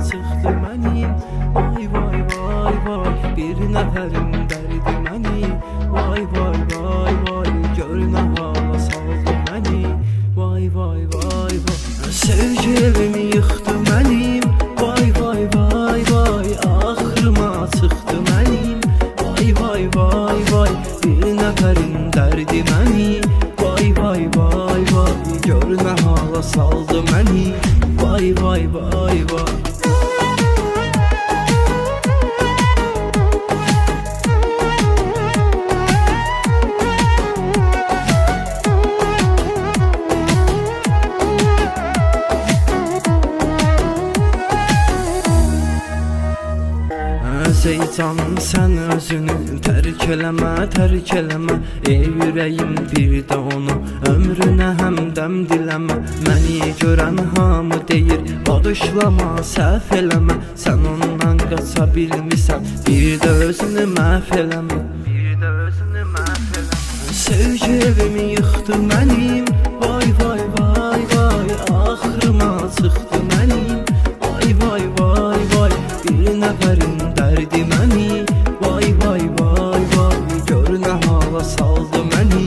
çıxdı mənim. Vay vay vay vay, bir nəfərin dərdi məni. Vay vay vay vay, gör nə hala saldı məni. Vay vay vay vay, sevgi evimi yıxdı mənim. Vay vay vay vay, axırıma çıxdı mənim. Vay vay vay vay, bir nəfərin dərdi məni. Vay vay vay vay, gör nə hala saldı məni. Vay vay vay vay. Ey canım sən özünü tərk eləmə, tərk eləmə. Ey ürəyim bir də onu ömrünə həmdəm diləmə. Məni görən hamı deyir bağışlama, səhv eləmə. Sən ondan qaça bilmisən, bir də özünü məhv eləmə. Sevgi evimi yıxdı mənim. Vay vay vay vay, axırıma çıxdı mənim. Vay vay vay vay, bir nəfərin dərdi məni. Vay vay vay vay, gör nə hala saldı məni.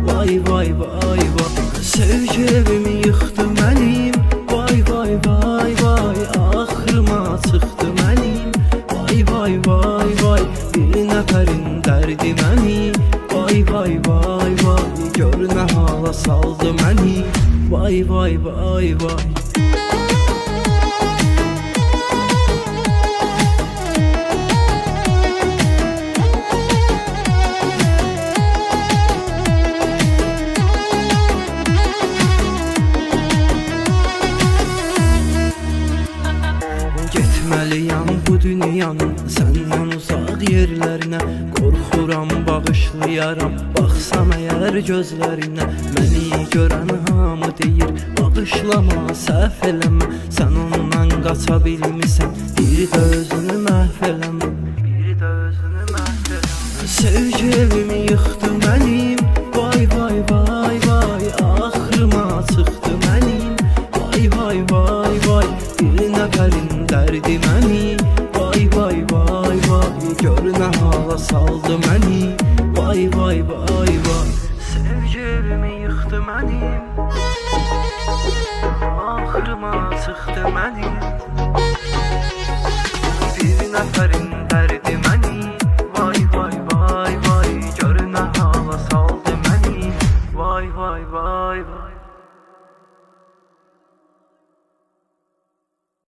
Vay vay vay vay, sevgi evimi yıxdı mənim. Vay vay vay vay, axırıma çıxdı mənim. Vay vay vay vay, bir nəfərin dərdi məni. Vay vay vay vay, gör nə hala saldı məni. Vay vay vay vay. Getməliyəm bu dünyanın səndən uzaq yerlərinə. Qorxuram, bağışlayaram, baxsam əgər gözlərinə. Məni görən hamı deyir bağışlama, səhv eləmə. Sən ondan qaça bilmisən, bir də özünü məhv eləmə. Sevgi evimi yıxdı mənim. Vay vay vay vay, axırıma çıxdı mənim. Vay vay vay vay, bir nəfərin dərdi məni. Vay vay vay vay, gör nə hala saldı məni. Vay vay vay vay, sevgi evimi yıxdı mənim. Axırıma çıxdı mənim. Bir nəfərin